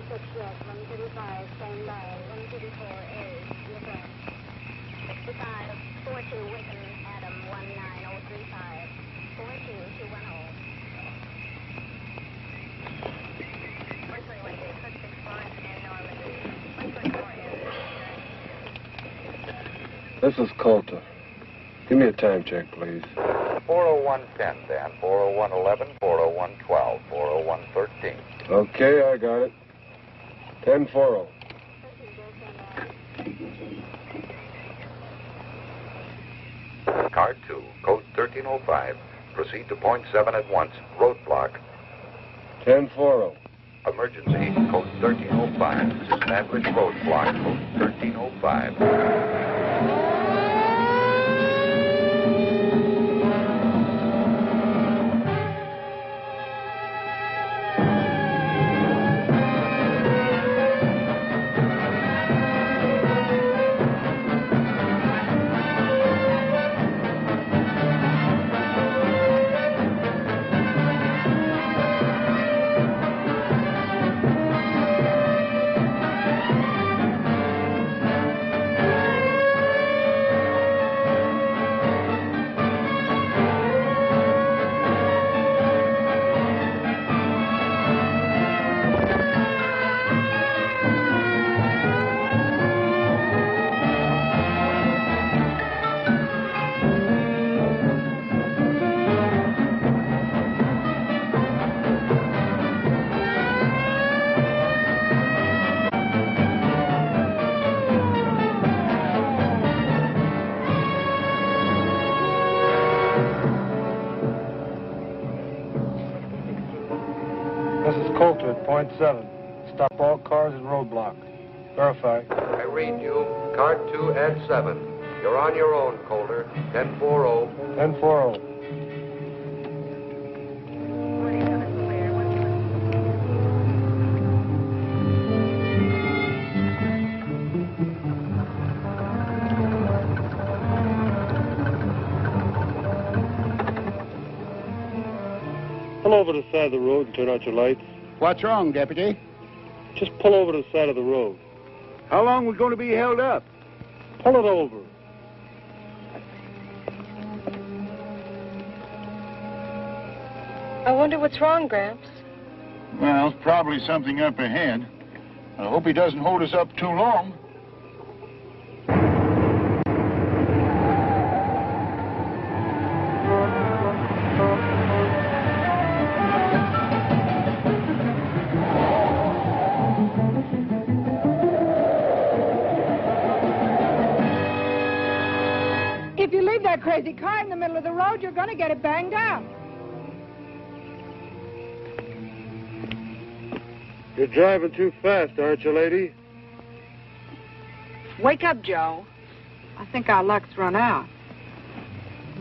136 left, 135, stand by, 134A, look out. 65, 42, Wigan, Adam, 19035, 42210. 121, 665, and Normandy, 124A. This is Colter. Give me a time check, please. 40110, Dan. 40111, 40112, 40113. Okay, I got it. 10-4. Car 2, code 1305. Proceed to point 7 at once. Roadblock. 10-4. Emergency, code 1305. Establish roadblock, code 1305. Point 7. Stop all cars and roadblock. Verify. I read you. Car 2 at 7. You're on your own, Colter. 10-4. 10-4. Pull over to the side of the road and turn out your lights. What's wrong, Deputy? Just pull over to the side of the road. How long we going to be held up? Pull it over. I wonder what's wrong, Gramps. Well, probably something up ahead. I hope he doesn't hold us up too long. If you leave that crazy car in the middle of the road, you're going to get it banged out. You're driving too fast, aren't you, lady? Wake up, Joe. I think our luck's run out.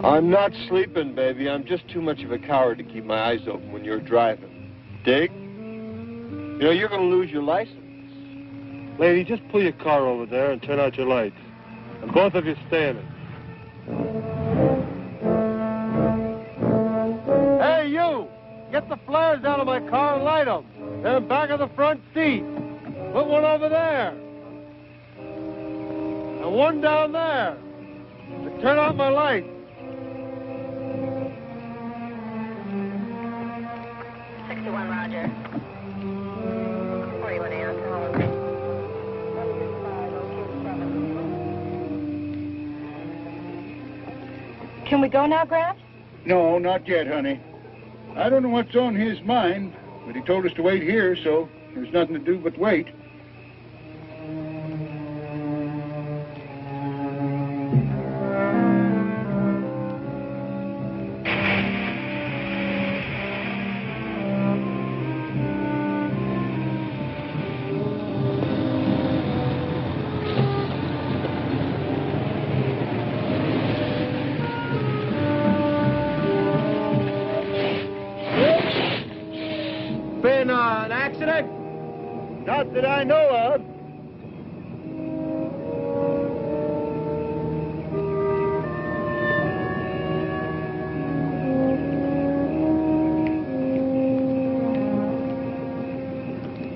I'm not sleeping, baby. I'm just too much of a coward to keep my eyes open when you're driving. Dig? You know, you're going to lose your license. Lady, just pull your car over there and turn out your lights. And both of you standing. Hey, you! Get the flares out of my car and light them. They're in back of the front seat. Put one over there. And one down there. And turn out my lights. 61, Roger. 41 A on call. Can we go now, Gramps? No, not yet, honey. I don't know what's on his mind, but he told us to wait here, so there's nothing to do but wait. Been an accident? Not that I know of.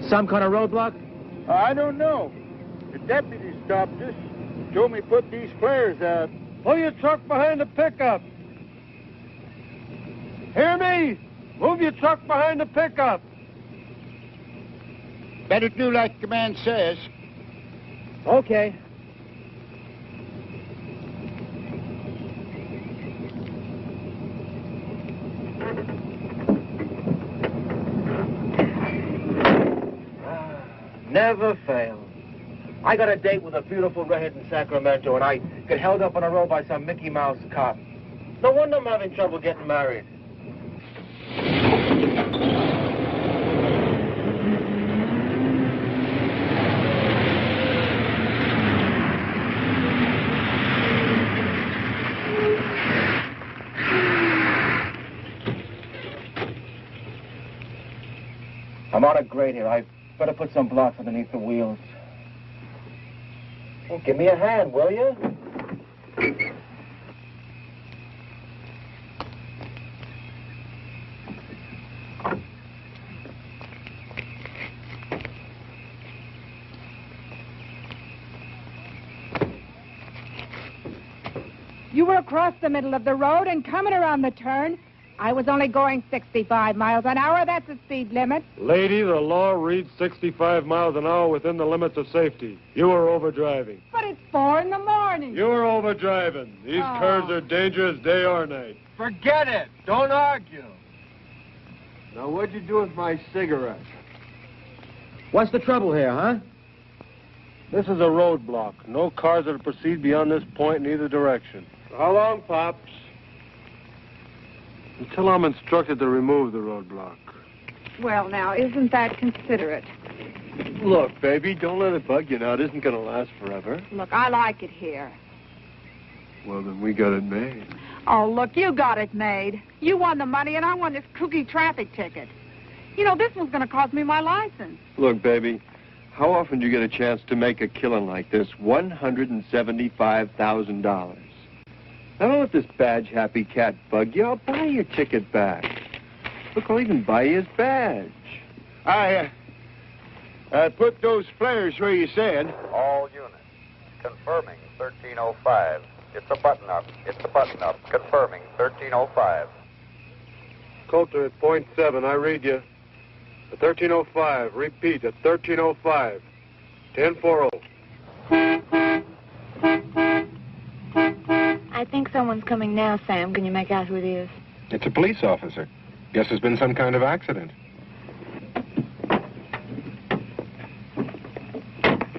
Some kind of roadblock? I don't know. The deputy stopped us. Told me put these flares out. Pull your truck behind the pickup. Hear me? Move your truck behind the pickup. Better do like the man says. Okay. Never fails. I got a date with a beautiful redhead in Sacramento, and I get held up on a road by some Mickey Mouse cop. No wonder I'm having trouble getting married. I'm on a grade here. I better put some blocks underneath the wheels. Well, give me a hand, will you? You were across the middle of the road and coming around the turn. I was only going 65 miles an hour. That's the speed limit. Lady, the law reads 65 miles an hour within the limits of safety. You were overdriving. But it's 4 in the morning. You were overdriving. These curves are dangerous day or night. Forget it. Don't argue. Now, what'd you do with my cigarette? What's the trouble here, huh? This is a roadblock. No cars are to proceed beyond this point in either direction. How long, Pops? Until I'm instructed to remove the roadblock. Well, now, isn't that considerate? Look, baby, don't let it bug you now. It isn't going to last forever. Look, I like it here. Well, then we got it made. Oh, look, you got it made. You won the money, and I won this kooky traffic ticket. You know, this one's going to cost me my license. Look, baby, how often do you get a chance to make a killing like this? $175,000. I don't let this badge-happy cat bug you. I'll buy your ticket back. Look, I'll even buy you his badge. I put those flares where you said. All units. Confirming 1305. It's a button-up. It's a button-up. Confirming 1305. Colter at .7. I read you. At 1305. Repeat, at 1305. 1040. I think someone's coming now, Sam. Can you make out who it is? It's a police officer. Guess there's been some kind of accident.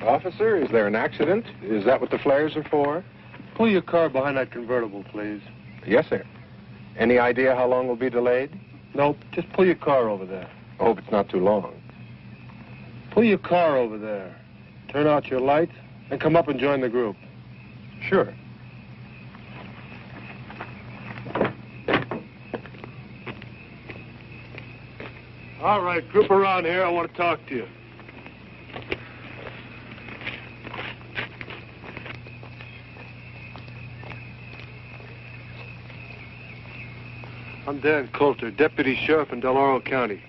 Officer, is there an accident? Is that what the flares are for? Pull your car behind that convertible, please. Yes, sir. Any idea how long we'll be delayed? Nope, just pull your car over there. I hope it's not too long. Pull your car over there. Turn out your lights and come up and join the group. Sure. All right, group around here. I want to talk to you. I'm Dan Colter, Deputy Sheriff in Del Oro County.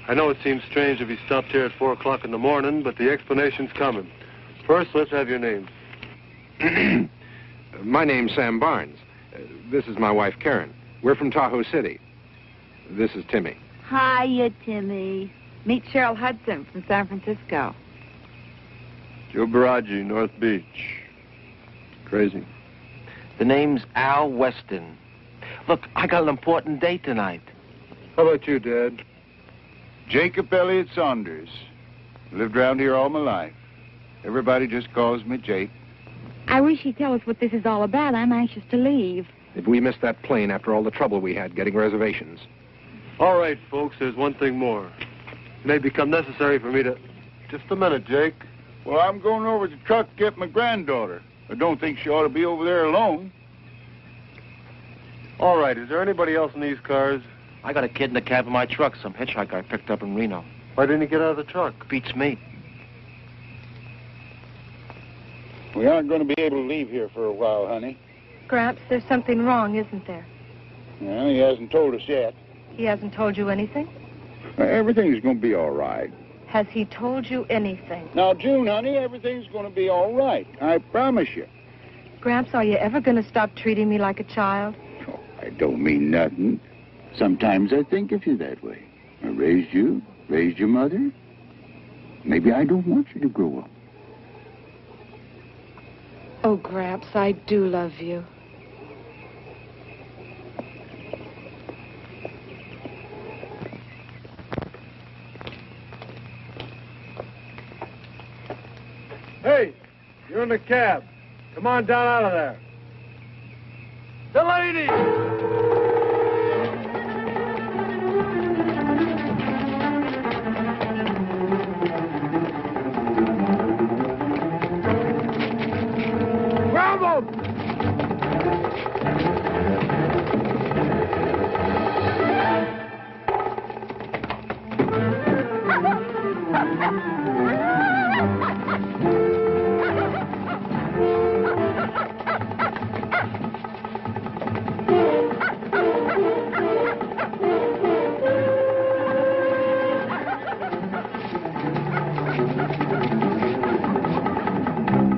I know it seems strange if you stopped here at 4 o'clock in the morning, but the explanation's coming. First, let's have your names. My name's Sam Barnes. This is my wife, Karen. We're from Tahoe City. This is Timmy. Hiya, Timmy. Meet Cheryl Hudson from San Francisco. Joe Baraggi, North Beach. Crazy. The name's Al Weston. Look, I got an important date tonight. How about you, Dad? Jacob Elliott Saunders. Lived around here all my life. Everybody just calls me Jake. I wish you'd tell us what this is all about. I'm anxious to leave. Did we miss that plane after all the trouble we had getting reservations? All right, folks, there's one thing more. It may become necessary for me to... Just a minute, Jake. Well, I'm going over to the truck to get my granddaughter. I don't think she ought to be over there alone. All right, is there anybody else in these cars? I got a kid in the cab of my truck, some hitchhiker I picked up in Reno. Why didn't he get out of the truck? Beats me. We aren't going to be able to leave here for a while, honey. Gramps, there's something wrong, isn't there? Well, he hasn't told us yet. He hasn't told you anything? Everything's going to be all right. Has he told you anything? Now, June, honey, everything's going to be all right. I promise you. Gramps, are you ever going to stop treating me like a child? Oh, I don't mean nothing. Sometimes I think of you that way. I raised you, raised your mother. Maybe I don't want you to grow up. Oh, Gramps, I do love you. Hey, you're in the cab. Come on down out of there. Delany! Grab him!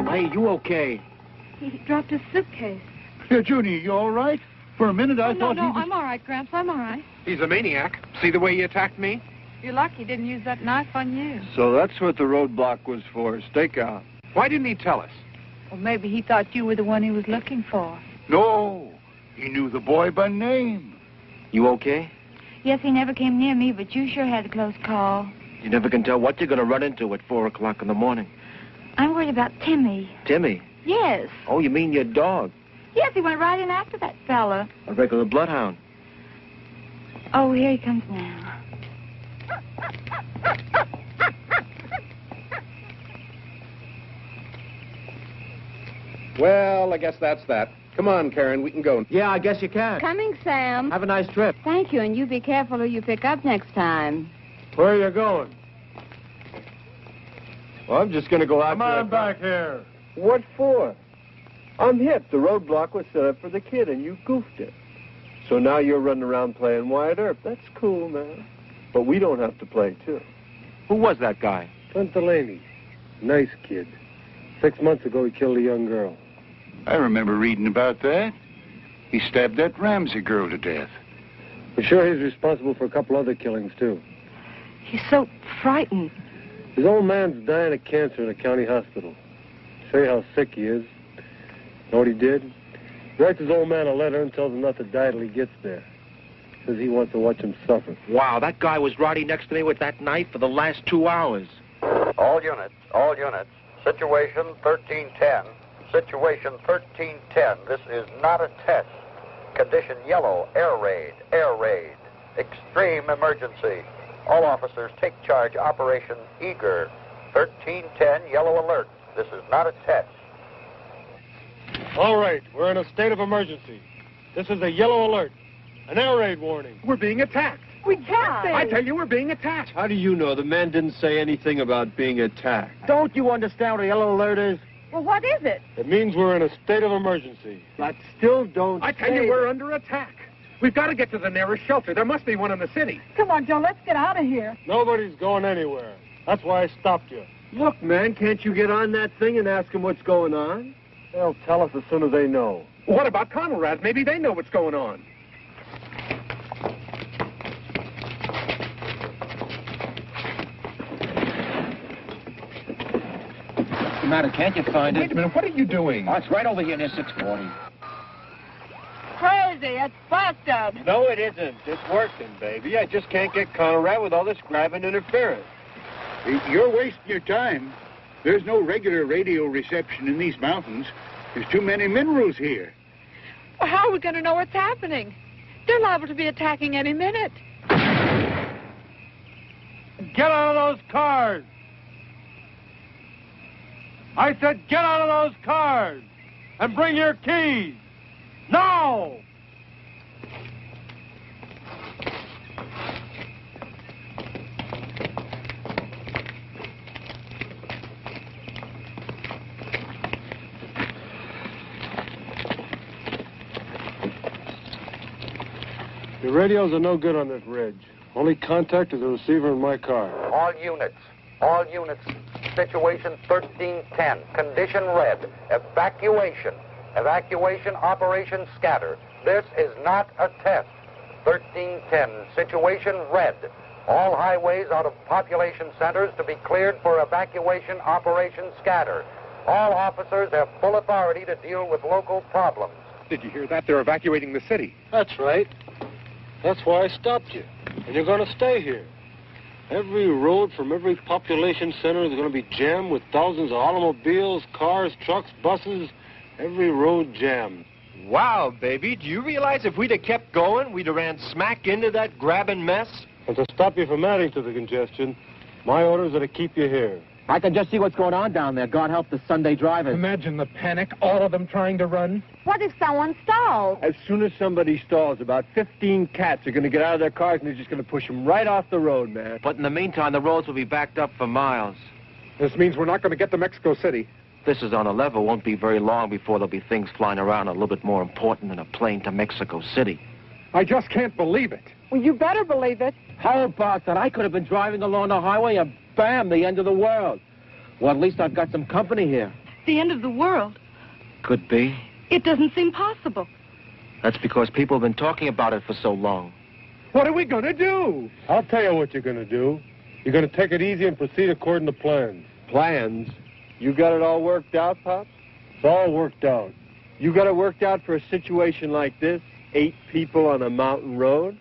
Hey, you okay? He dropped his suitcase. Here, Junie, you all right? For a minute, I thought he was... I'm all right, Gramps. I'm all right. He's a maniac. See the way he attacked me? You're lucky he didn't use that knife on you. So that's what the roadblock was for, stakeout. Why didn't he tell us? Well, maybe he thought you were the one he was looking for. No, he knew the boy by name. You okay? Yes, he never came near me, but you sure had a close call. You never can tell what you're going to run into at 4 o'clock in the morning. I'm worried about Timmy. Timmy? Yes. Oh, you mean your dog? Yes, he went right in after that fella. A regular bloodhound. Oh, here he comes now. Well, I guess that's that. Come on, Karen, we can go. Yeah, I guess you can. Coming, Sam. Have a nice trip. Thank you, and you be careful who you pick up next time. Where are you going? Well, I'm just going to go out. Come on back here. What for? I'm hip. The roadblock was set up for the kid, and you goofed it. So now you're running around playing wide earth. That's cool, man. But we don't have to play, too. Who was that guy? Clint Delany. Nice kid. 6 months ago, he killed a young girl. I remember reading about that. He stabbed that Ramsey girl to death. I'm sure he's responsible for a couple other killings, too. He's so frightened. His old man's dying of cancer in a county hospital. Show you how sick he is. Know what he did? He writes his old man a letter and tells him not to die till he gets there. Says he wants to watch him suffer. Wow, that guy was riding next to me with that knife for the last 2 hours. All units. Situation 1310. Situation 1310. This is not a test. Condition yellow. Air raid. Extreme emergency. All officers take charge. Operation Eager. 1310. Yellow alert. This is not a test. All right, we're in a state of emergency. This is a yellow alert. An air raid warning. We're being attacked. We can't be. I tell you, we're being attacked. How do you know? The man didn't say anything about being attacked. Don't you understand what a yellow alert is? Well, what is it? It means we're in a state of emergency. But still don't I tell you, we're under attack. We've got to get to the nearest shelter. There must be one in the city. Come on, Joe, let's get out of here. Nobody's going anywhere. That's why I stopped you. Look, man, can't you get on that thing and ask them what's going on? They'll tell us as soon as they know. What about Conrad? Maybe they know what's going on. What's the matter? Can't you find it? Wait a minute, what are you doing? Oh, it's right over here near 640. Crazy. It's busted. No, it isn't. It's working, baby. I just can't get Conrad with all this grabbing interference. You're wasting your time. There's no regular radio reception in these mountains. There's too many minerals here. Well, how are we going to know what's happening? They're liable to be attacking any minute. Get out of those cars! I said get out of those cars! And bring your keys! Now! The radios are no good on this ridge. Only contact is the receiver in my car. All units. All units, situation 1310, condition red, evacuation. Evacuation, operation scatter. This is not a test. 1310, situation red. All highways out of population centers to be cleared for evacuation, operation scatter. All officers have full authority to deal with local problems. Did you hear that? They're evacuating the city. That's right. That's why I stopped you. And you're going to stay here. Every road from every population center is going to be jammed with thousands of automobiles, cars, trucks, buses. Every road jammed. Wow, baby. Do you realize if we'd have kept going, we'd have ran smack into that grabbing mess? And to stop you from adding to the congestion, my orders are to keep you here. I can just see what's going on down there. God help the Sunday drivers. Imagine the panic, all of them trying to run. What if someone stalls? As soon as somebody stalls, about 15 cats are going to get out of their cars and they're just going to push them right off the road, man. But in the meantime, the roads will be backed up for miles. This means we're not going to get to Mexico City. This is on a level. Won't be very long before there'll be things flying around a little bit more important than a plane to Mexico City. I just can't believe it. Well, you better believe it. How about that? I could have been driving along the highway and bam, the end of the world. Well, at least I've got some company here. The end of the world? Could be. It doesn't seem possible. That's because people have been talking about it for so long. What are we going to do? I'll tell you what you're going to do. You're going to take it easy and proceed according to plans. Plans? You got it all worked out, Pops? It's all worked out. You got it worked out for a situation like this? 8 people on a mountain road?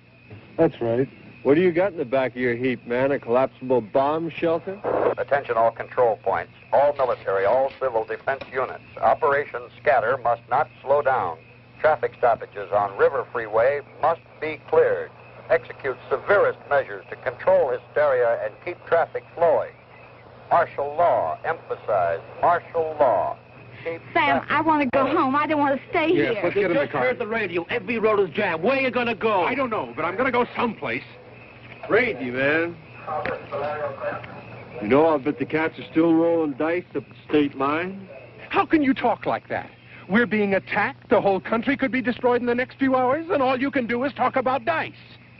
That's right. What do you got in the back of your heap, man? A collapsible bomb shelter? Attention all control points, all military, all civil defense units. Operation Scatter must not slow down. Traffic stoppages on River Freeway must be cleared. Execute severest measures to control hysteria and keep traffic flowing. Martial law, emphasize martial law. Sam, I want to go home. I don't want to stay Yes, here. let's get in the car. Heard the radio. Every road is jammed. Where are you going to go? I don't know, but I'm going to go someplace. Crazy, man. You know, I'll bet the cats are still rolling dice up the state line. How can you talk like that? We're being attacked. The whole country could be destroyed in the next few hours, and all you can do is talk about dice.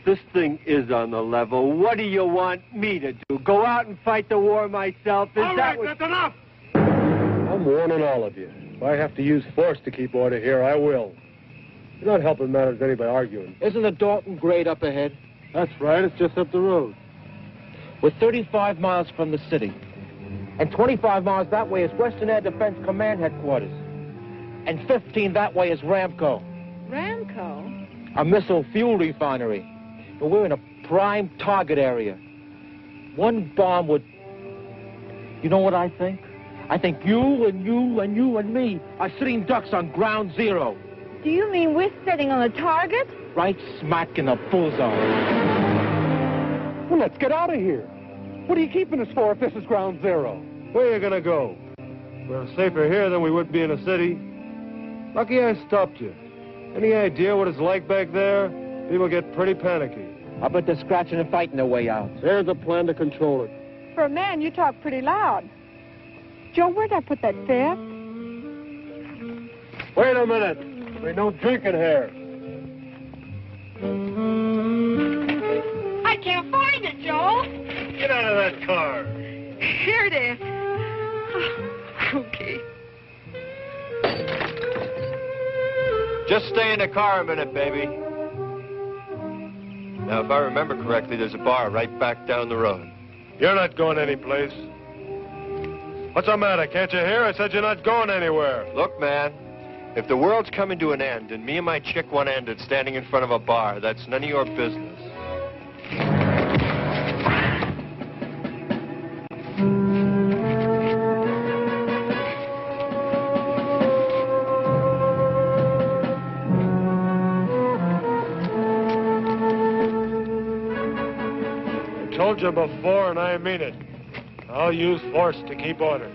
This thing is on the level. What do you want me to do? Go out and fight the war myself? All right, that's enough. I'm warning all of you. If I have to use force to keep order here, I will. You're not helping matters any by arguing. Isn't the Dalton grade up ahead? That's right. It's just up the road. We're 35 miles from the city. And 25 miles that way is Western Air Defense Command Headquarters. And 15 that way is Ramco. Ramco? A missile fuel refinery. And we're in a prime target area. One bomb would... You know what I think? I think you and you and you and me are sitting ducks on ground zero. Do you mean we're sitting on a target? Right smack in the bullseye. Well, let's get out of here. What are you keeping us for if this is ground zero? Where are you going to go? We're safer here than we would be in a city. Lucky I stopped you. Any idea what it's like back there? People get pretty panicky. I bet they're scratching and fighting their way out. There's a plan to control it. For a man, you talk pretty loud. Joe, where'd I put that fifth? Wait a minute. We don't drink in here. I can't find it, Joe. Get out of that car. Here it is. Okay. Just stay in the car a minute, baby. Now, if I remember correctly, there's a bar right back down the road. You're not going anyplace. What's the matter? Can't you hear? I said you're not going anywhere. Look, man, if the world's coming to an end and me and my chick one-ended standing in front of a bar, that's none of your business. Told you before, and I mean it. I'll use force to keep order.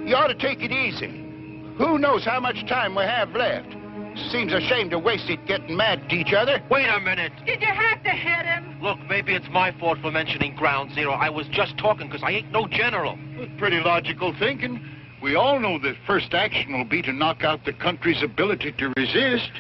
You ought to take it easy. Who knows how much time we have left? Seems a shame to waste it getting mad at each other. Wait a minute. Did you have to hit him? Look, maybe it's my fault for mentioning ground zero. I was just talking because I ain't no general. Pretty logical thinking. We all know that first action will be to knock out the country's ability to resist.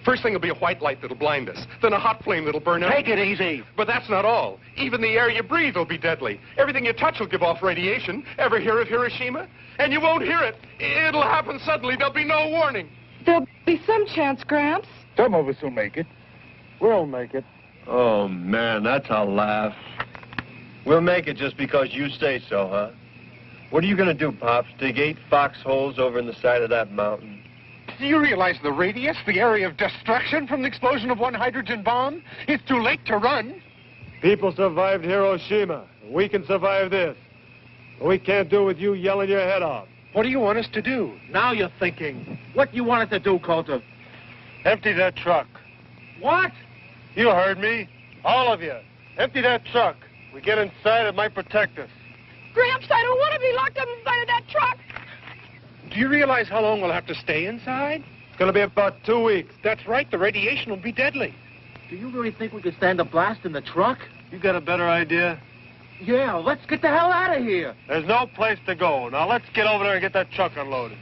First thing will be a white light that'll blind us, then a hot flame that'll burn up. Take it easy. But that's not all. Even the air you breathe will be deadly. Everything you touch will give off radiation. Ever hear of Hiroshima? And you won't hear it. It'll happen suddenly. There'll be no warning. There'll be some chance, Gramps. Some of us will make it. We'll make it. Oh, man, that's a laugh. We'll make it just because you say so, huh? What are you going to do, Pops? Dig 8 foxholes over in the side of that mountain? Do you realize the radius, the area of destruction from the explosion of one hydrogen bomb? It's too late to run. People survived Hiroshima. We can survive this. But we can't do it with you yelling your head off. What do you want us to do? Now you're thinking. What do you want us to do, Colter? Empty that truck. What? You heard me. All of you. Empty that truck. We get inside, it might protect us. Gramps, I don't want to be locked up inside of that truck. Do you realize how long we'll have to stay inside? It's going to be about 2 weeks. That's right. The radiation will be deadly. Do you really think we can stand a blast in the truck? You got a better idea? Yeah, let's get the hell out of here. There's no place to go. Now let's get over there and get that truck unloaded.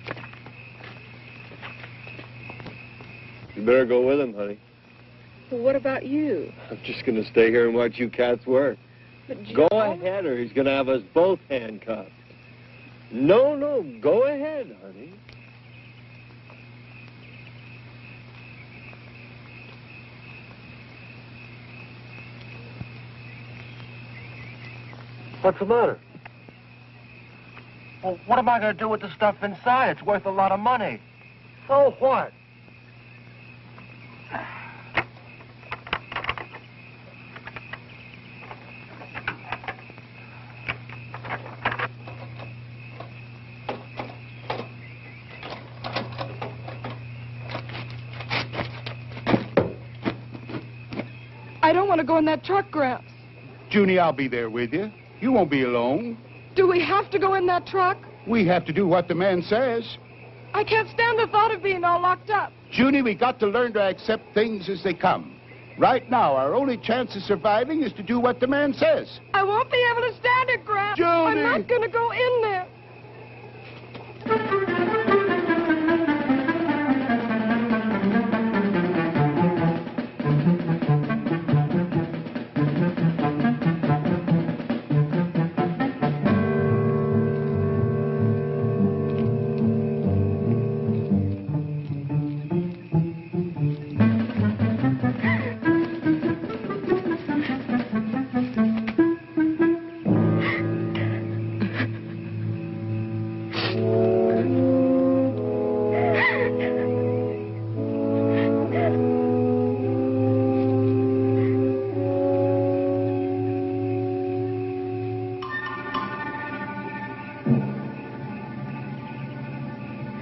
You better go with him, honey. Well, what about you? I'm just going to stay here and watch you cats work. But Go ahead, or he's going to have us both handcuffed. No, go ahead, honey. What's the matter? Well, what am I going to do with the stuff inside? It's worth a lot of money. So what? I don't want to go in that truck, Gramps. Junie, I'll be there with you. You won't be alone. Do we have to go in that truck? We have to do what the man says. I can't stand the thought of being all locked up. Junie, we got to learn to accept things as they come. Right now, our only chance of surviving is to do what the man says. I won't be able to stand it, Gramps. Junie! I'm not going to go in there.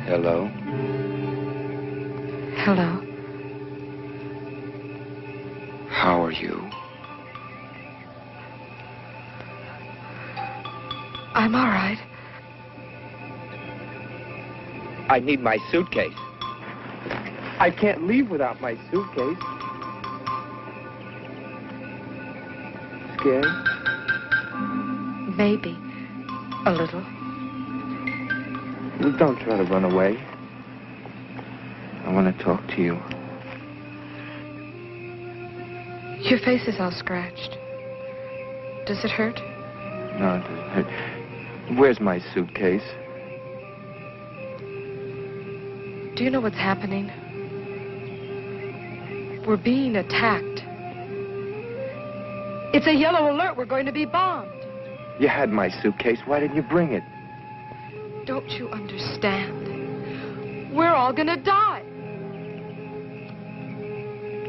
Hello? Hello. How are you? I'm all right. I need my suitcase. I can't leave without my suitcase. Scared? Maybe. A little. Well, don't try to run away. I want to talk to you. Your face is all scratched. Does it hurt? No, it doesn't hurt. Where's my suitcase? Do you know what's happening? We're being attacked. It's a yellow alert. We're going to be bombed. You had my suitcase. Why didn't you bring it? Don't you understand? We're all gonna die.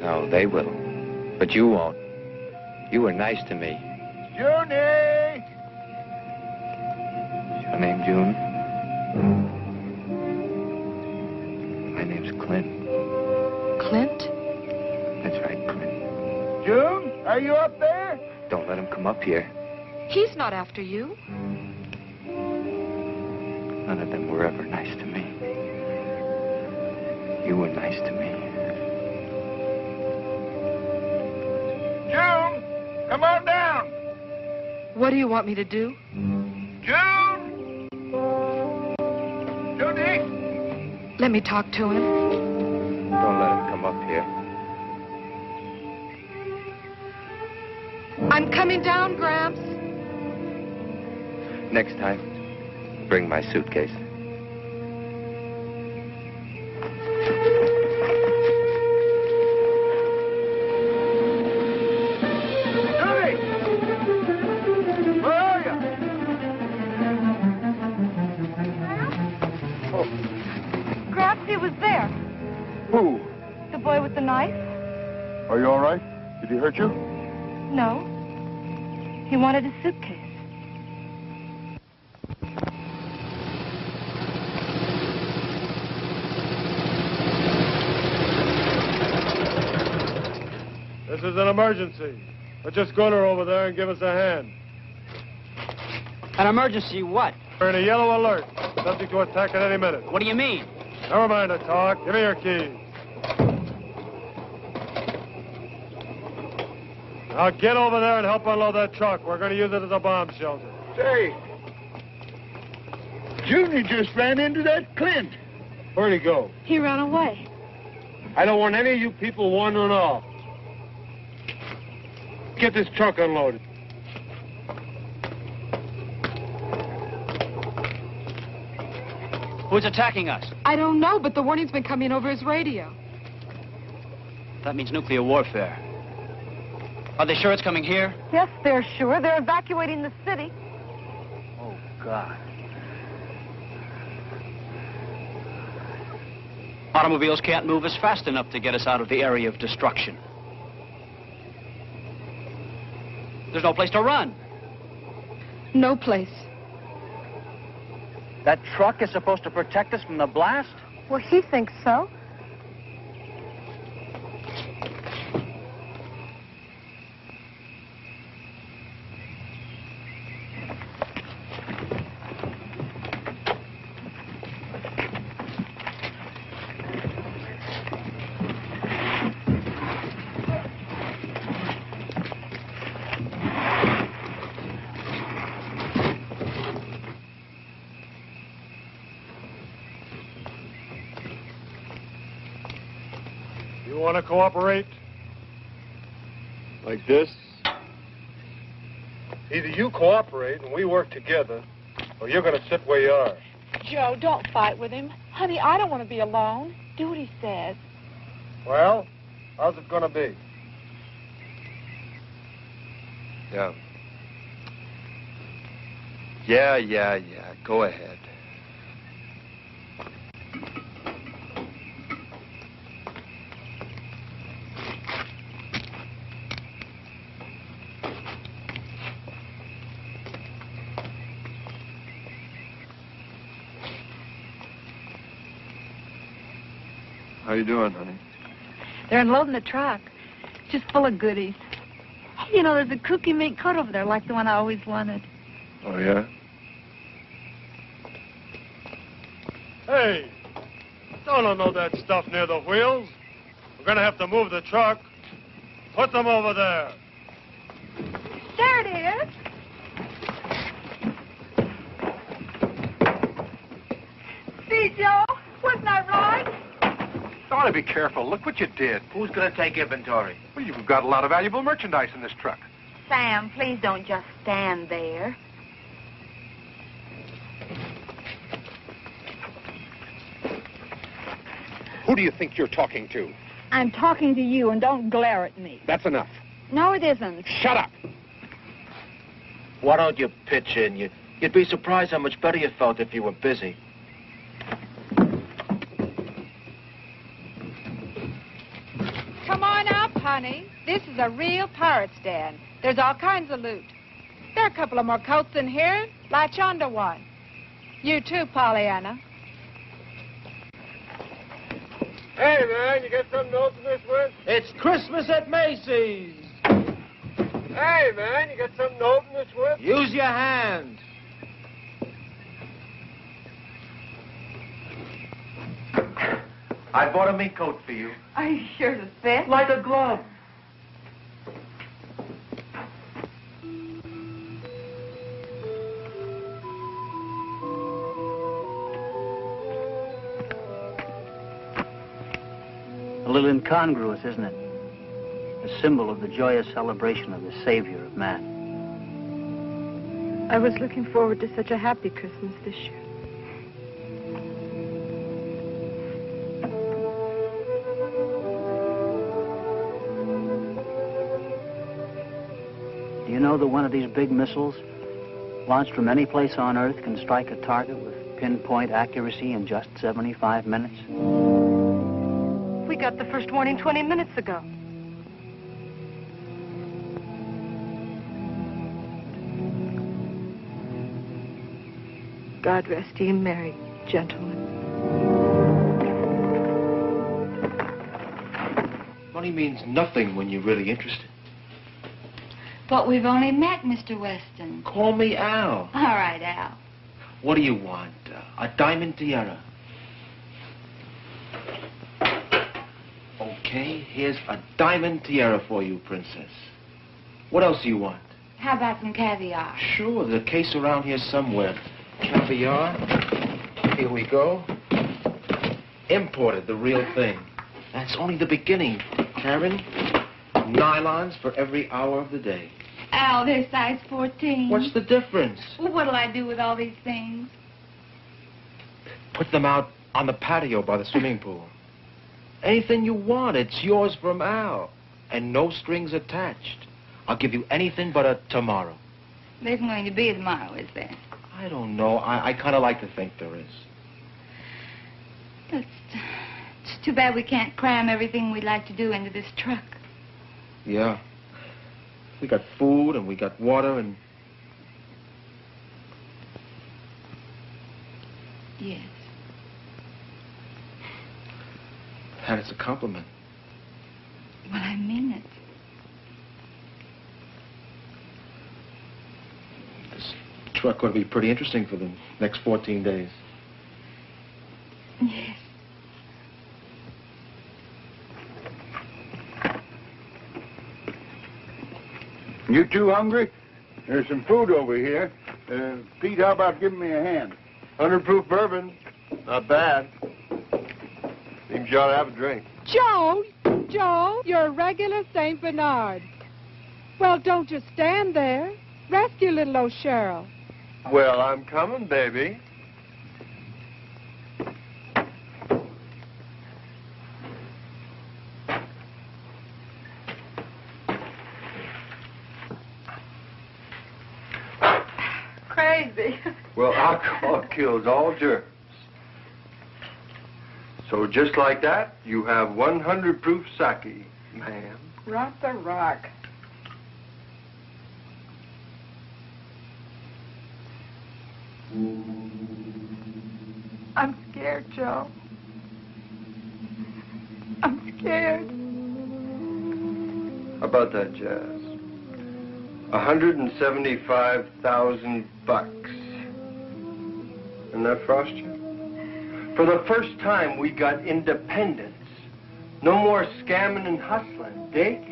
No, they will. But you won't. You were nice to me. Junie! Is your name June? My name's Clint. Clint? That's right, Clint. June, are you up there? Don't let him come up here. He's not after you. None of them were ever nice to me. You were nice to me. June, come on down. What do you want me to do? June! Junie! Let me talk to him. Don't let him come up here. I'm coming down, Gramps. Next time, bring my suitcase. He was there. Who? The boy with the knife? Are you all right? Did he hurt you? No. He wanted his suitcase. This is an emergency. But just go to her over there and give us a hand. An emergency what? We're in a yellow alert. Subject to attack at any minute. What do you mean? Never mind the talk. Give me your keys. Now get over there and help unload that truck. We're going to use it as a bomb shelter. Say, Junior just ran into that Clint. Where'd he go? He ran away. I don't want any of you people wandering off. Get this truck unloaded. Who's attacking us? I don't know, but the warning's been coming over his radio. That means nuclear warfare. Are they sure it's coming here? Yes, they're sure. They're evacuating the city. Oh, God. Automobiles can't move us fast enough to get us out of the area of destruction. There's no place to run. No place. That truck is supposed to protect us from the blast? Well, he thinks so. You want to cooperate? Like this? Either you cooperate and we work together, or you're going to sit where you are. Joe, don't fight with him. Honey, I don't want to be alone. Do what he says. Well, how's it going to be? Yeah. Go ahead. How you doing, honey? They're unloading the truck. Just full of goodies. You know, there's a cookie mink coat over there like the one I always wanted. Oh, yeah? Hey, don't unload that stuff near the wheels. We're going to have to move the truck. Put them over there. There it is. See, Joe? Wasn't I right? You ought to be careful. Look what you did. Who's going to take inventory? Well, you've got a lot of valuable merchandise in this truck. Sam, please don't just stand there. Who do you think you're talking to? I'm talking to you, and don't glare at me. That's enough. No, it isn't. Shut up. Why don't you pitch in? You'd be surprised how much better you felt if you were busy. Come on up, honey. This is a real pirate's den. There's all kinds of loot. There are a couple of more coats in here. Latch onto one. You too, Pollyanna. Hey, man, you got something to open this with? It's Christmas at Macy's. Hey, man, you got something to open this with? Use your hand. I bought a mink coat for you. Are you sure to fit? Like a glove. A little incongruous, isn't it? a symbol of the joyous celebration of the Savior of man. I was looking forward to such a happy Christmas this year. Do you know that one of these big missiles, launched from any place on Earth, can strike a target with pinpoint accuracy in just 75 minutes? We got the first warning 20 minutes ago. God rest ye merry, gentlemen. Money means nothing when you're really interested. But we've only met, Mr. Weston. Call me Al. All right, Al. What do you want? A diamond tiara. Okay, here's a diamond tiara for you, Princess. What else do you want? How about some caviar? Sure, there's a case around here somewhere. Caviar. Here we go. Imported, the real thing. That's only the beginning, Karen. Nylons for every hour of the day. Al, they're size 14. What's the difference? Well, what'll I do with all these things? Put them out on the patio by the swimming pool. Anything you want, it's yours from Al. And no strings attached. I'll give you anything but a tomorrow. There isn't going to be a tomorrow, is there? I don't know. I kind of like to think there is. It's too bad we can't cram everything we'd like to do into this truck. Yeah. We got food and we got water and... Yes. And it's a compliment. Well, I mean it. This truck ought to be pretty interesting for the next 14 days. Yes. You two hungry? There's some food over here. Pete, how about giving me a hand? 100 proof bourbon. Not bad. Seems you ought to have a drink. Joe, you're a regular St. Bernard. Well, don't just stand there. Rescue little old Cheryl. Well, I'm coming, baby. Crazy. Well, alcohol kills all germs. So just like that, you have 100 proof sake, ma'am. Rock the rock. I'm scared, Joe. I'm scared. How about that, Jazz? 175,000 bucks. Isn't that frost you? For the first time, we got independence. No more scamming and hustling. Dig?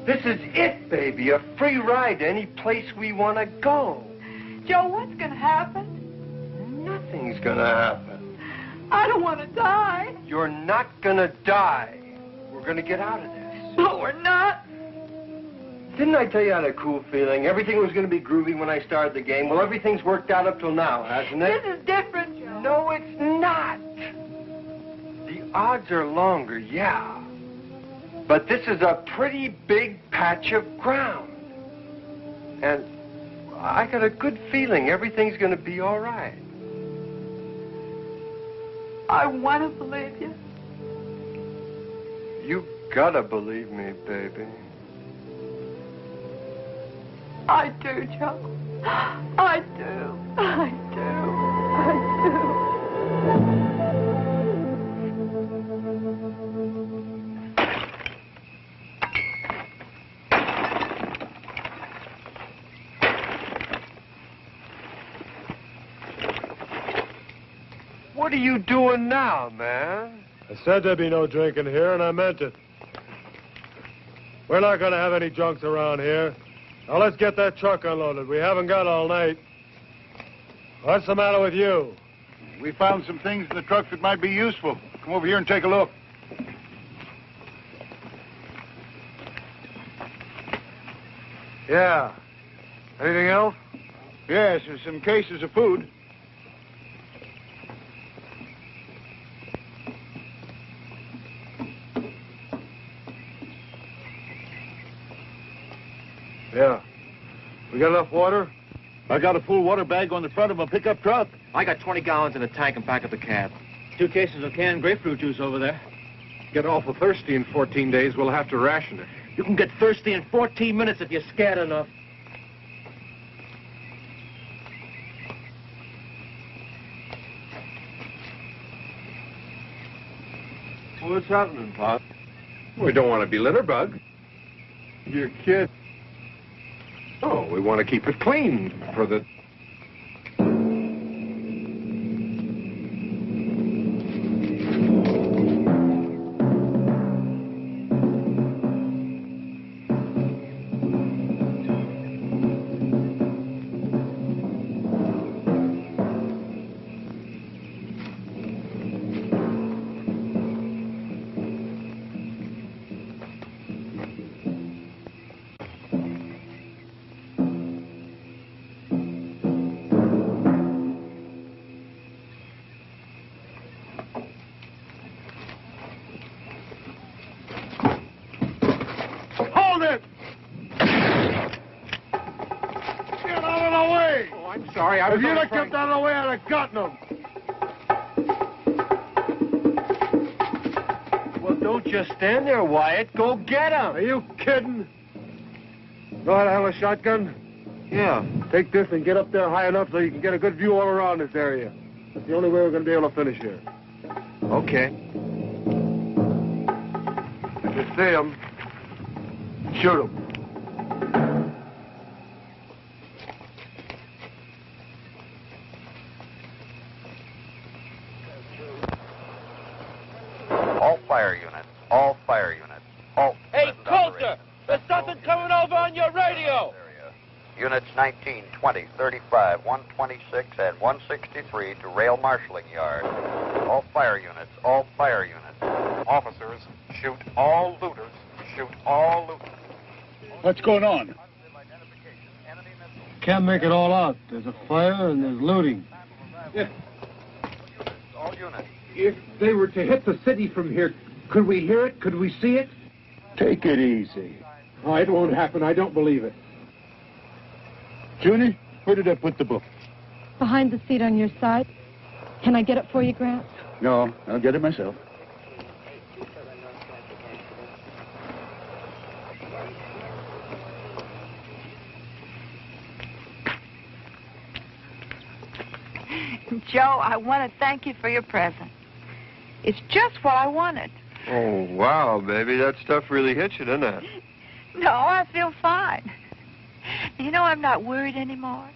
This is it, baby. A free ride to any place we want to go. Joe, what's going to happen? Nothing's going to happen. I don't want to die. You're not going to die. We're going to get out of this. But we're not. Didn't I tell you I had a cool feeling? Everything was going to be groovy when I started the game. Well, everything's worked out up till now, hasn't it? This is different, Joe. No, it's not. The odds are longer, yeah. But this is a pretty big patch of ground. And I got a good feeling everything's going to be all right. I want to believe you. You gotta believe me, baby. I do, Joe. I do. I do. I do. What are you doing now, man? I said there'd be no drinking here, and I meant it. We're not going to have any drunks around here. Now, let's get that truck unloaded. We haven't got all night. What's the matter with you? We found some things in the truck that might be useful. Come over here and take a look. Yeah. Anything else? Yes, there's some cases of food. Yeah. We got enough water? I got a full water bag on the front of a pickup truck. I got 20 gallons in a tank in back of the cab. 2 cases of canned grapefruit juice over there. Get awful thirsty in 14 days, we'll have to ration it. You can get thirsty in 14 minutes if you're scared enough. What's happening, Pop? We don't want to be litter bug. Your kid. Oh, we want to keep it clean for the... Sorry, I was If you'd only have kept out of the way, I'd have gotten them. Well, don't just stand there, Wyatt. Go get him. Are you kidding? Know how to handle a shotgun? Yeah. Take this and get up there high enough so you can get a good view all around this area. That's the only way we're going to be able to finish here. Okay. If you see them, shoot them. All fire units. Halt. Hey, Colter! There's something coming over on your radio! Units 19, 20, 35, 126, and 163 to rail marshalling yard. All fire units. All fire units. Officers, shoot all looters. Shoot all looters. What's going on? Can't make it all out. There's a fire and there's looting. All units. If they were to hit the city from here, could we hear it? Could we see it? Take it easy. Oh, it won't happen. I don't believe it. Junie, where did I put the book? Behind the seat on your side. Can I get it for you, Grant? No, I'll get it myself. Joe, I want to thank you for your present. It's just what I wanted. Oh, wow, baby. That stuff really hits you, doesn't it? No, I feel fine. You know, I'm not worried anymore.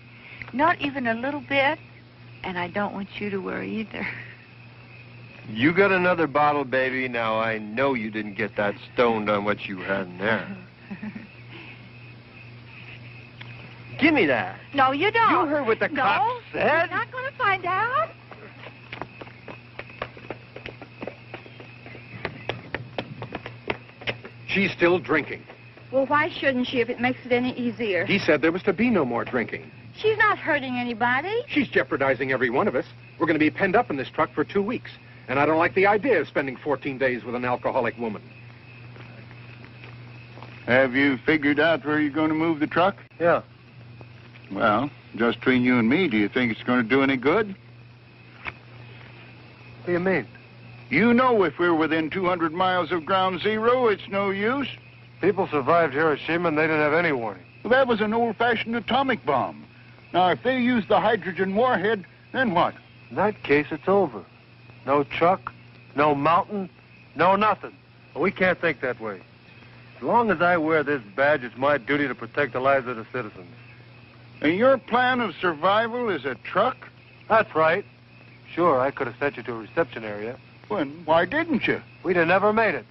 Not even a little bit. And I don't want you to worry either. You got another bottle, baby. Now, I know you didn't get that stoned on what you had in there. Give me that. No, you don't. You heard what the cop said. You're not going to find out. She's still drinking. Well, why shouldn't she if it makes it any easier? He said there was to be no more drinking. She's not hurting anybody. She's jeopardizing every one of us. We're going to be penned up in this truck for 2 weeks. And I don't like the idea of spending 14 days with an alcoholic woman. Have you figured out where you're going to move the truck? Yeah. Well, just between you and me, do you think it's going to do any good? What do you mean? You know if we're within 200 miles of ground zero, it's no use. People survived Hiroshima and they didn't have any warning. Well, that was an old-fashioned atomic bomb. Now, if they use the hydrogen warhead, then what? In that case, it's over. No truck, no mountain, no nothing. But we can't think that way. As long as I wear this badge, it's my duty to protect the lives of the citizens. And your plan of survival is a truck? That's right. Sure, I could have sent you to a reception area. Well, why didn't you? We'd have never made it.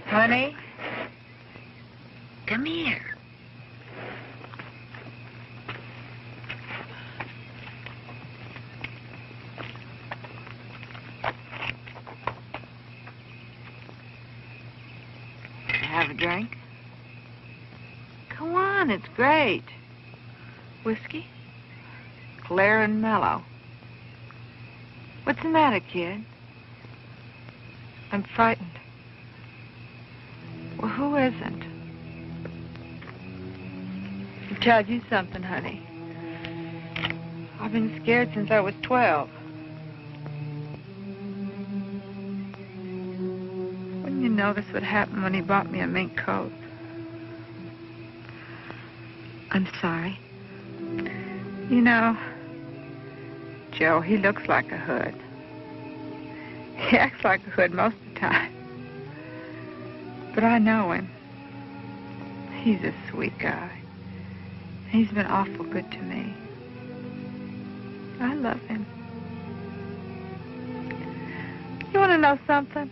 Honey, come here. drink? Come on, it's great. Whiskey? Clear and mellow. What's the matter, kid? I'm frightened. Well, who isn't? I'll tell you something, honey. I've been scared since I was 12. Wouldn't you notice what happened when he bought me a mink coat? I'm sorry. You know, Joe, he looks like a hood. He acts like a hood most of the time. But I know him. He's a sweet guy. He's been awful good to me. I love him. You want to know something?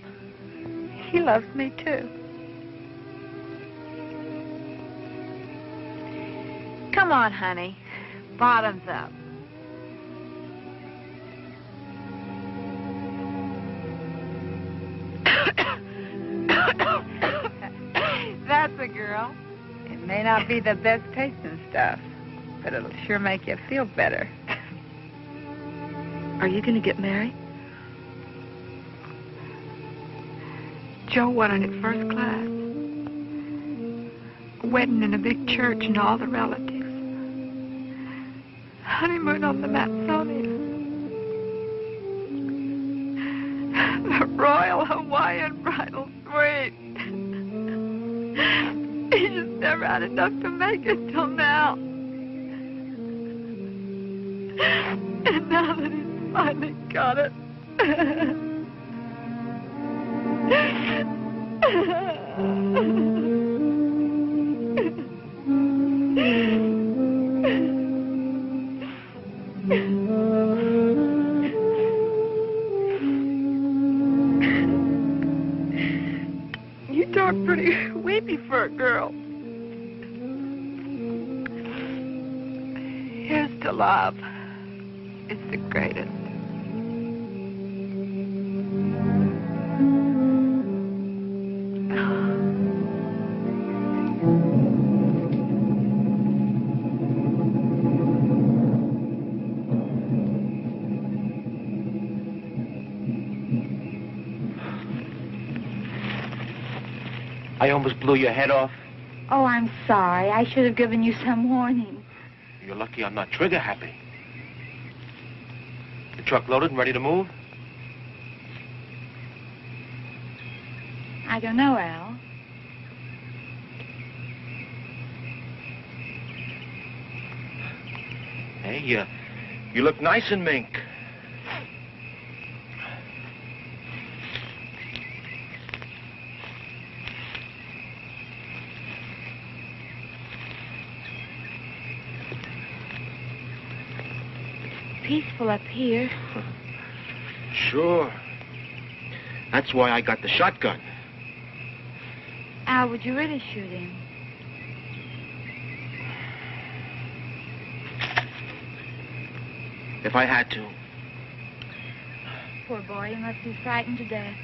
He loves me, too. Come on, honey. Bottoms up. That's a girl. It may not be the best tasting stuff, but it'll sure make you feel better. Are you going to get married? Joe wanted it first class. A wedding in a big church and all the relatives. Honeymoon on the Matsonia. The Royal Hawaiian Bridal Suite. He just never had enough to make it till now. And now that he's finally got it. You talk pretty weepy for a girl. Here's to love. It's the greatest. I almost blew your head off. Oh, I'm sorry. I should have given you some warning. You're lucky I'm not trigger happy. The truck loaded and ready to move? I don't know, Al. Hey, you look nice in mink. Peaceful up here. Sure. That's why I got the shotgun. Al, would you really shoot him? If I had to. Poor boy, he must be frightened to death.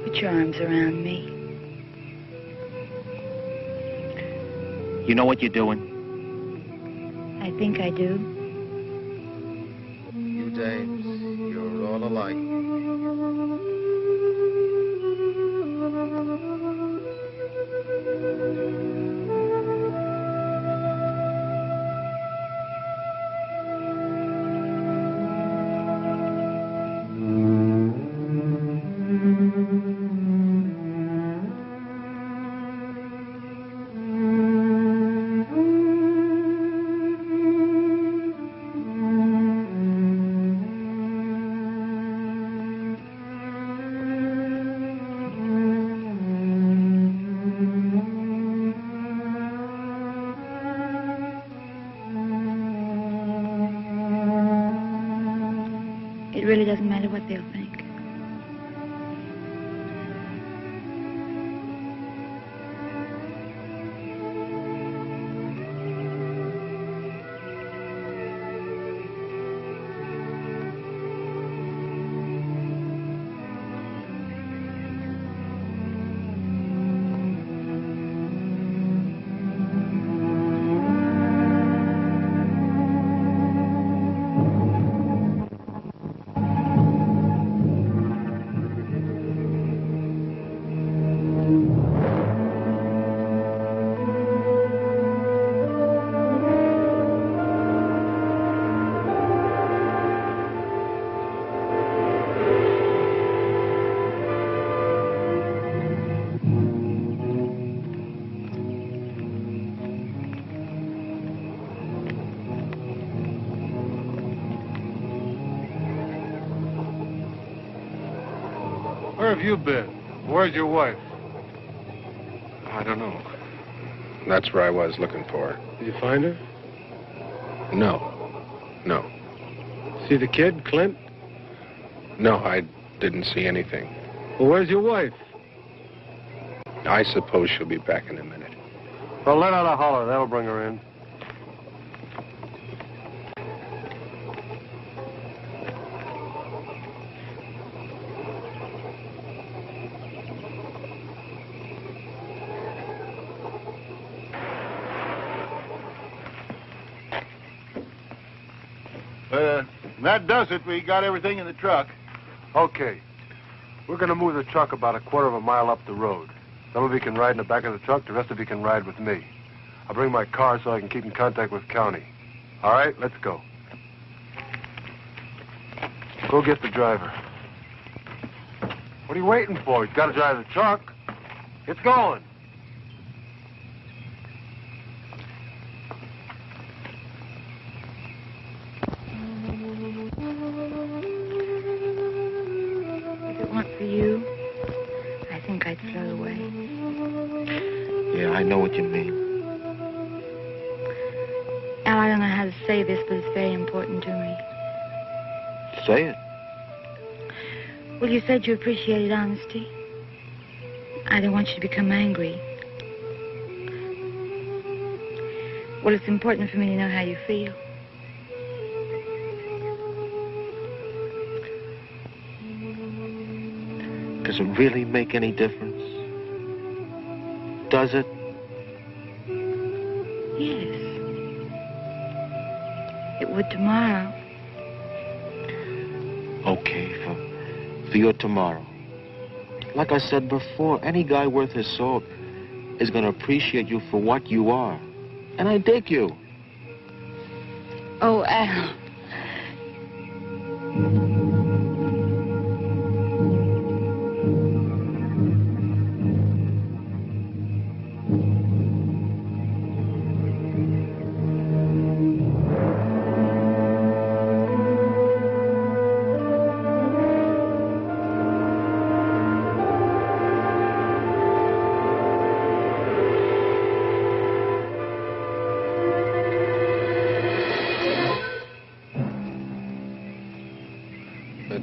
Put your arms around me. You know what you're doing? I think I do. You dames, you're all alike. It really doesn't matter what they'll think. Where have you been? Where's your wife? I don't know. That's where I was looking for her. Did you find her? No. See the kid, Clint? No, I didn't see anything. Well, where's your wife? I suppose she'll be back in a minute. Well, let out a holler. That'll bring her in. That does it. We got everything in the truck. Okay. We're going to move the truck about a quarter of a mile up the road. Some of you can ride in the back of the truck. The rest of you can ride with me. I'll bring my car so I can keep in contact with county. All right, let's go. Go get the driver. What are you waiting for? He's got to drive the truck. It's going. I'd throw away. Yeah, I know what you mean. Al, I don't know how to say this, but it's very important to me. Say it. Well, you said you appreciated honesty. I don't want you to become angry. Well, it's important for me to know how you feel. Does it really make any difference? Does it? Yes. It would tomorrow. Okay, for your tomorrow. Like I said before, any guy worth his salt is going to appreciate you for what you are. And I dig you. Oh, Al.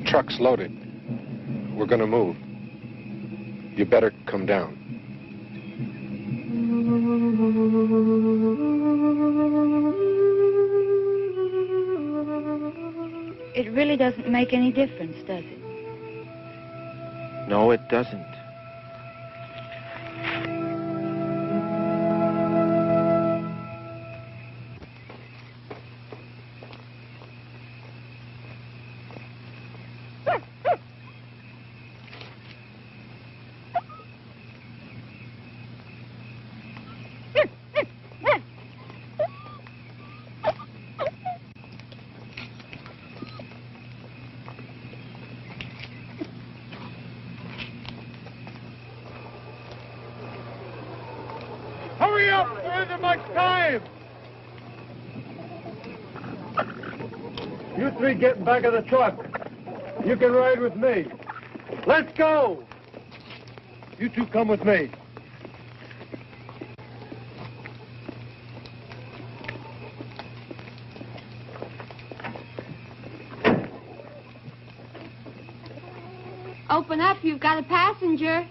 Truck's loaded. We're gonna move. You better come down. It really doesn't make any difference, does it? No, it doesn't. Hurry up! There isn't much time! You three get in back of the truck. You can ride with me. Let's go! You two come with me. Open up, you've got a passenger.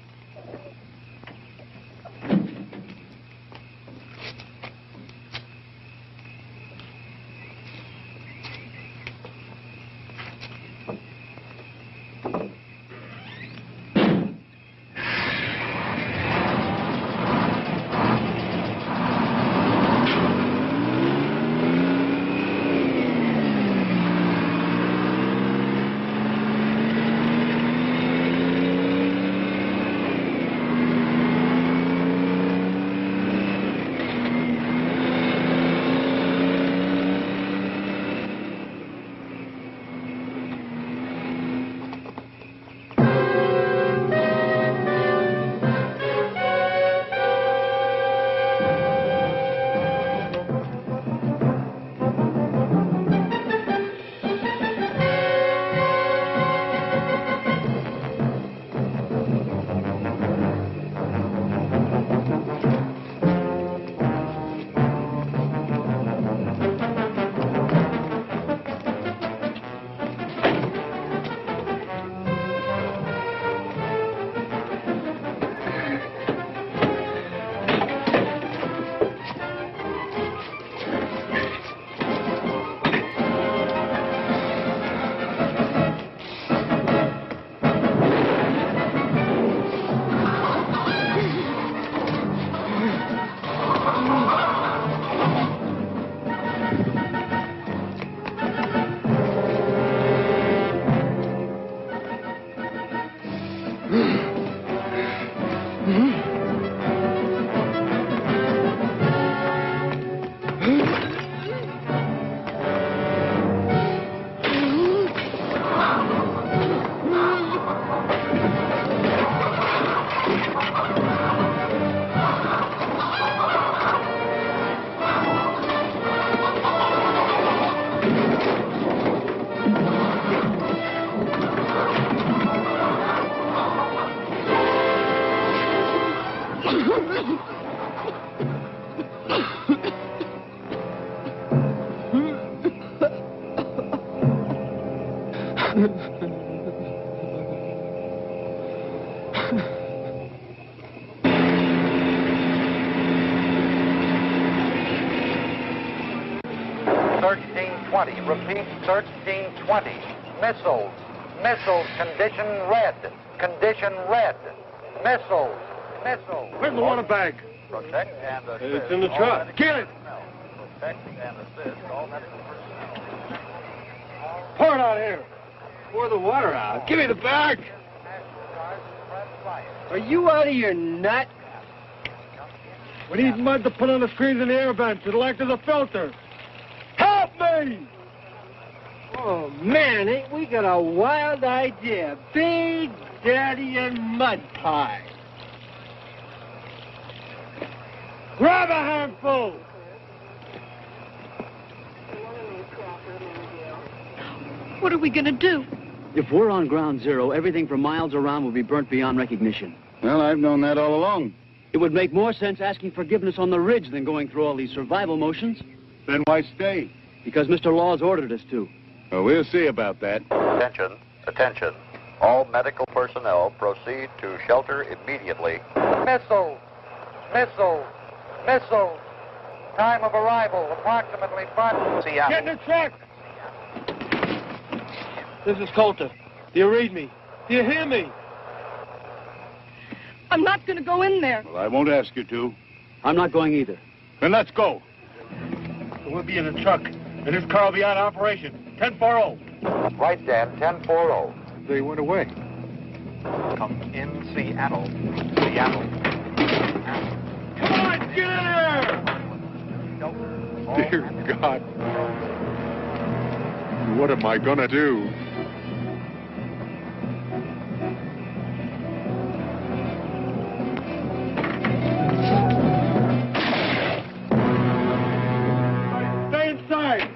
Repeat, 1320. Missiles. Missiles. Condition red. Condition red. Missiles. Missiles. Where's the water bag? Protect and assist. It's in the truck. Get it! Protect and assist all medical personnel. Pour it out here. Pour the water out. Give me the bag. Are you out of your nut? We need mud to put on the screens in the air vents. It'll act as a filter. Help me! Oh, man, ain't we got a wild idea. Big Daddy and mud pie. Grab a handful! What are we going to do? If we're on ground zero, everything for miles around will be burnt beyond recognition. Well, I've known that all along. It would make more sense asking forgiveness on the ridge than going through all these survival motions. Then why stay? Because Mr. Law's ordered us to. Well, we'll see about that. Attention, attention. All medical personnel proceed to shelter immediately. Missiles, missiles, missiles. Time of arrival, approximately 5. Seattle. Get in the truck! This is Colter. Do you read me? Do you hear me? I'm not going to go in there. Well, I won't ask you to. I'm not going either. Then let's go. We'll be in the truck, and this car will be out of operation. 1040. Right, Dan, 1040. They went away. Come in Seattle. Seattle. Come on, get in here! Dear God. What am I gonna do? Stay inside!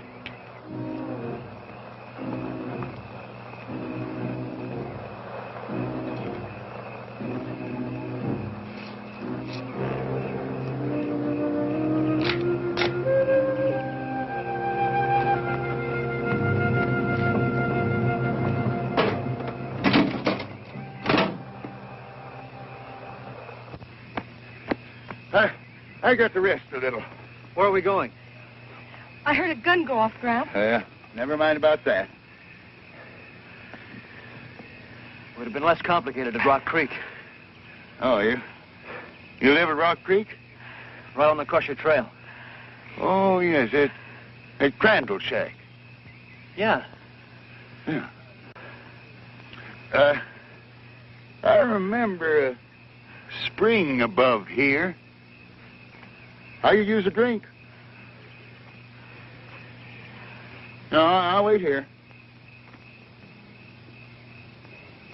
I got to rest a little. Where are we going? I heard a gun go off, Gramp. Yeah, never mind about that. Would have been less complicated at Rock Creek. Oh, you live at Rock Creek? Right on the Crusher Trail. Oh, yes, at Crandall Shack. Yeah. Yeah. I remember a spring above here. How you use a drink? No, I'll wait here.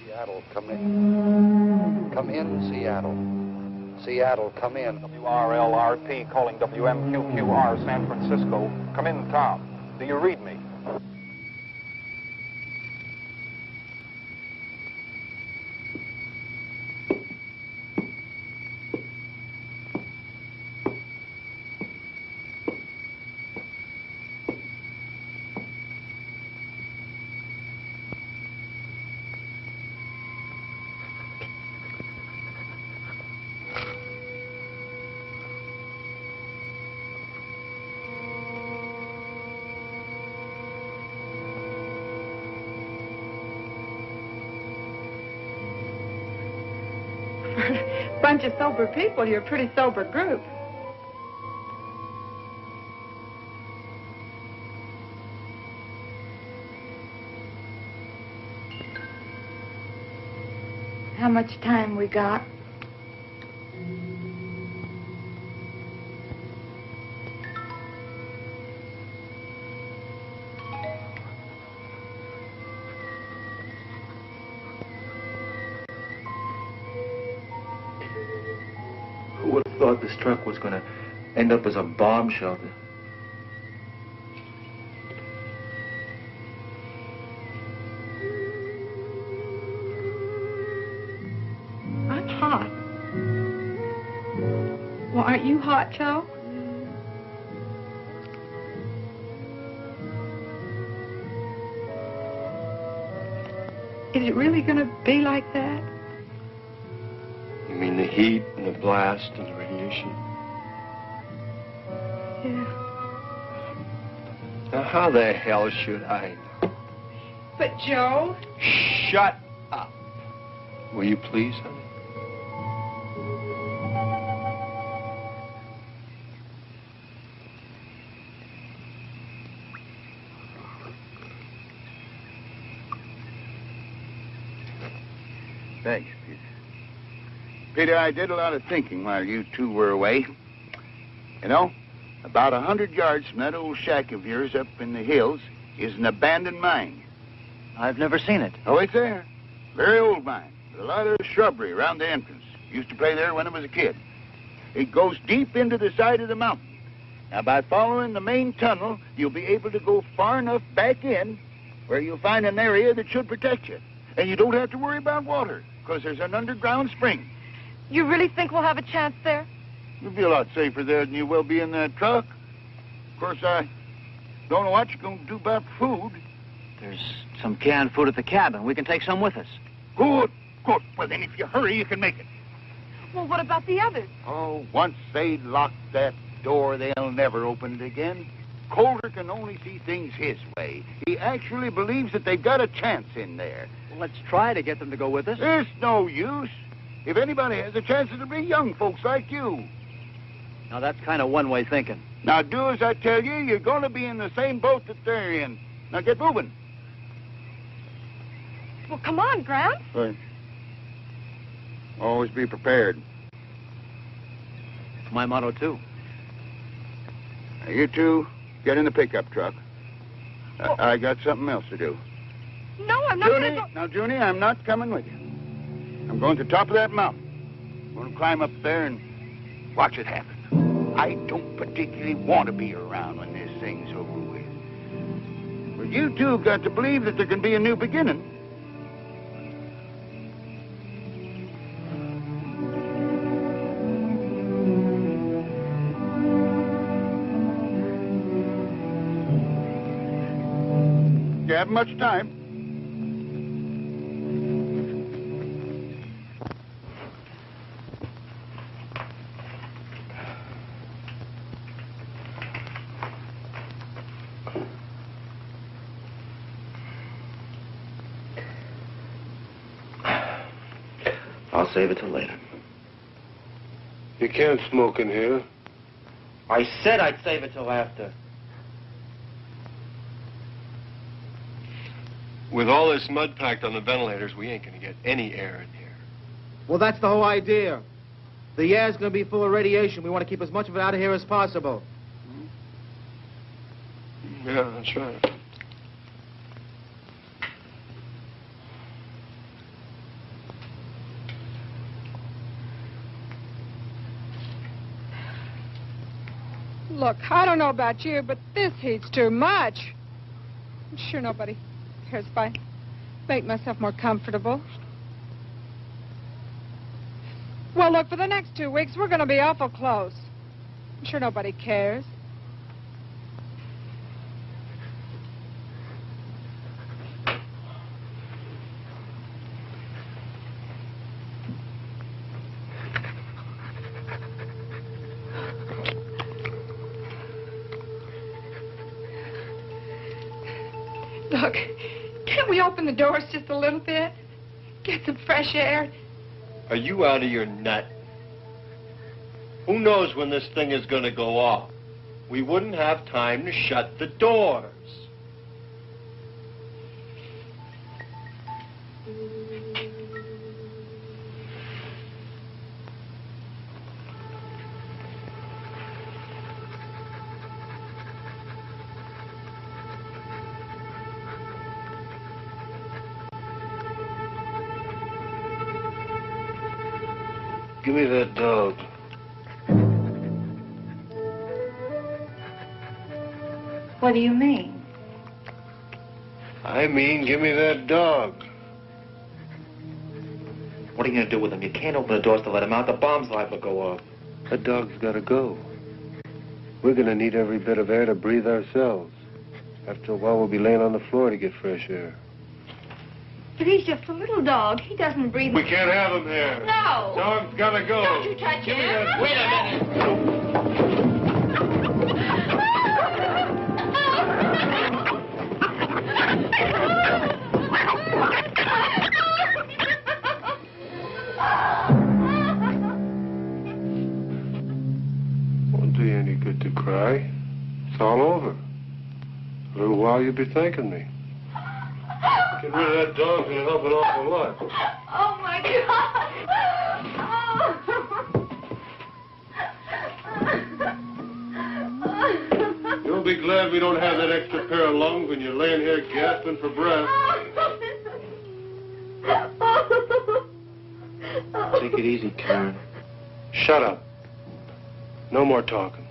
Seattle, come in. Come in, Seattle. Seattle, come in. WRLRP calling WMQQR San Francisco. Come in, Tom. Do you read me? Bunch of sober people, you're a pretty sober group. How much time we got? Who would have thought this truck was going to end up as a bomb shelter? I'm hot. Well, aren't you hot, Joe? Is it really going to be like that? You mean the heat and the blast and the radiation? Yeah. Now, how the hell should I know? But, Joe... Shut up. Will you please, honey? Thanks, Peter. Peter, I did a lot of thinking while you two were away. You know, about 100 yards from that old shack of yours up in the hills is an abandoned mine. I've never seen it. Oh, it's there. Very old mine. With a lot of shrubbery around the entrance. Used to play there when I was a kid. It goes deep into the side of the mountain. Now, by following the main tunnel, you'll be able to go far enough back in where you'll find an area that should protect you. And you don't have to worry about water, because there's an underground spring. You really think we'll have a chance there? You'll be a lot safer there than you will be in that truck. Of course, I don't know what you're going to do about food. There's some canned food at the cabin. We can take some with us. Good, good. Well, then, if you hurry, you can make it. Well, what about the others? Oh, once they lock that door, they'll never open it again. Colter can only see things his way. He actually believes that they've got a chance in there. Well, let's try to get them to go with us. There's no use. If anybody has a chance, it'll be young folks like you. Now, that's kind of one-way thinking. Now, do as I tell you. You're going to be in the same boat that they're in. Now, get moving. Well, come on, Gramps. Right. Always be prepared. It's my motto, too. Now, you two, get in the pickup truck. I got something else to do. No, I'm not going to go... Now, Junie, I'm not coming with you. I'm going to the top of that mountain. I'm going to climb up there and watch it happen. I don't particularly want to be around when this thing's over with. But you two have got to believe that there can be a new beginning. You haven't much time. I'll save it till later. You can't smoke in here. I said I'd save it till after. With all this mud packed on the ventilators, we ain't going to get any air in here. Well, that's the whole idea. The air's going to be full of radiation. We want to keep as much of it out of here as possible. Yeah, that's right. Look, I don't know about you, but this heat's too much. I'm sure nobody cares if I make myself more comfortable. Well, look, for the next 2 weeks, we're going to be awful close. I'm sure nobody cares. Look, can't we open the doors just a little bit? Get some fresh air? Are you out of your nut? Who knows when this thing is going to go off? We wouldn't have time to shut the doors. Give me that dog. What do you mean? I mean, give me that dog. What are you going to do with him? You can't open the doors to let him out. The bomb's liable to go off. That dog's got to go. We're going to need every bit of air to breathe ourselves. After a while, we'll be laying on the floor to get fresh air. But he's just a little dog. He doesn't breathe. We can't have him here. No. Dog's got to go. Don't you touch Give me him. that. Wait a minute. Won't do you any good to cry. It's all over. A little while you'll be thanking me. Get rid of that dog's gonna help an awful lot. Oh, my God. You'll be glad we don't have that extra pair of lungs when you're laying here gasping for breath. Take it easy, Karen. Shut up. No more talking.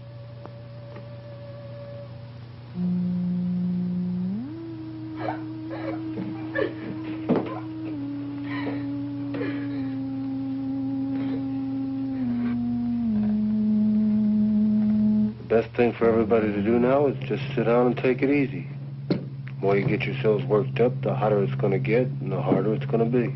The best thing for everybody to do now is just sit down and take it easy. The more you get yourselves worked up, the hotter it's going to get and the harder it's going to be.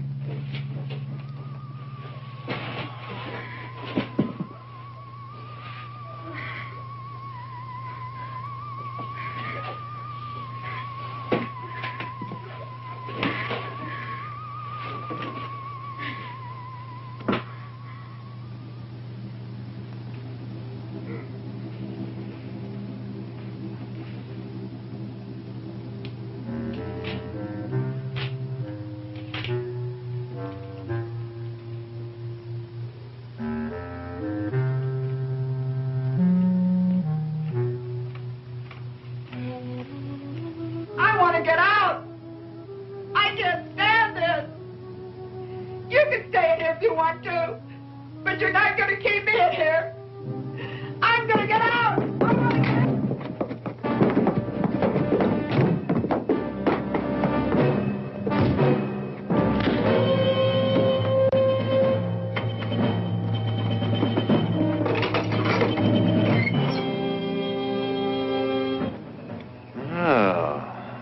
I want to get out. I can't stand this. You can stay in here if you want to, but you're not going to keep me in here. I'm going to get out.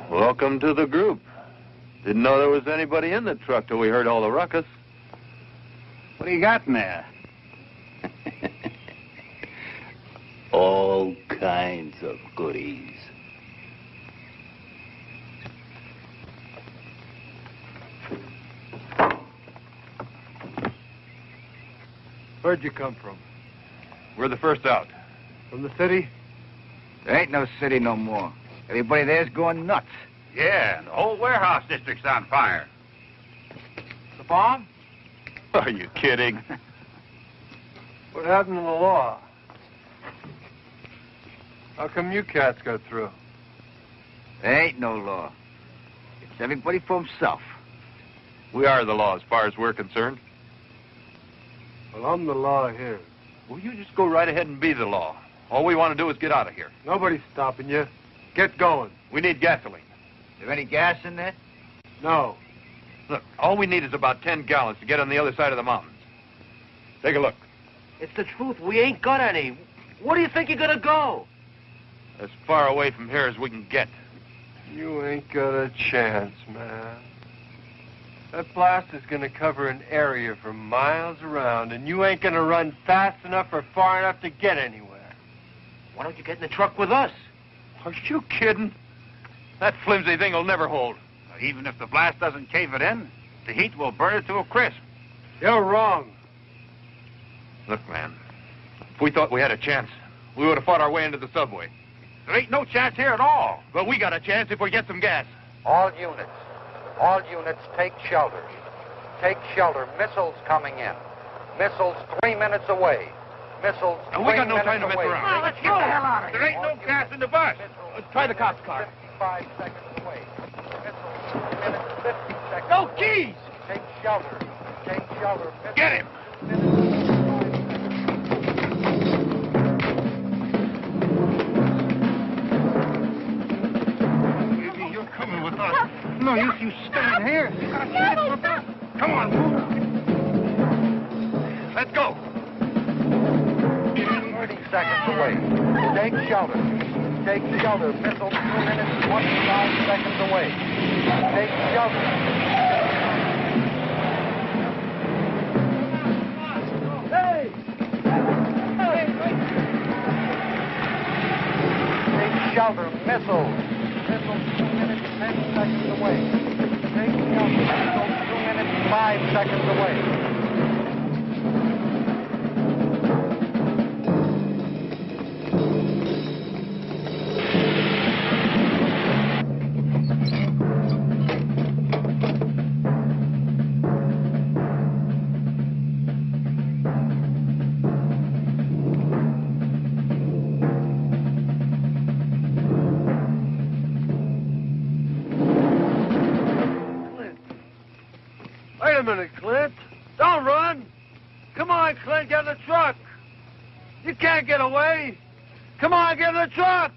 Welcome to the group. Didn't know there was anybody in the truck till we heard all the ruckus. What do you got in there? All kinds of goodies. Where'd you come from? We're the first out. From the city? There ain't no city no more. Everybody there's going nuts. Yeah, the whole warehouse district's on fire. The bomb? Are you kidding? What happened to the law? How come you cats got through? There ain't no law. It's everybody for himself. We are the law as far as we're concerned. Well, I'm the law here. Well, you just go right ahead and be the law. All we want to do is get out of here. Nobody's stopping you. Get going. We need gasoline. Is there any gas in there? No. Look, all we need is about 10 gallons to get on the other side of the mountains. Take a look. It's the truth. We ain't got any. Where do you think you're gonna go? As far away from here as we can get. You ain't got a chance, man. That blast is gonna cover an area for miles around, and you ain't gonna run fast enough or far enough to get anywhere. Why don't you get in the truck with us? Are you kidding? That flimsy thing will never hold. Even if the blast doesn't cave it in, the heat will burn it to a crisp. You're wrong. Look, man, if we thought we had a chance, we would have fought our way into the subway. There ain't no chance here at all. But we got a chance if we get some gas. All units, take shelter. Take shelter. Missiles coming in. Missiles 3 minutes away. Missiles 3 And we got no minutes time to mess away. around. Well, let's get the hell out of here. There ain't no gas in the bus. Let's try the cop's car. 55 seconds away. Missiles 3 minutes, 50 seconds. No keys! Take shelter. Take shelter. Missiles, Get him. You're coming with us. No use you staying here. You gotta see this for best. Come on, move. Let's go. seconds away. Take shelter. Take shelter. Missile 2 minutes, 25 seconds away. Take shelter. Shelter, missile. Missile 2 minutes, 10 seconds away. Take shelter, missile 2 minutes, 5 seconds away. Wait a minute, Clint. Don't run. Come on, Clint, get in the truck. You can't get away. Come on, get in the truck.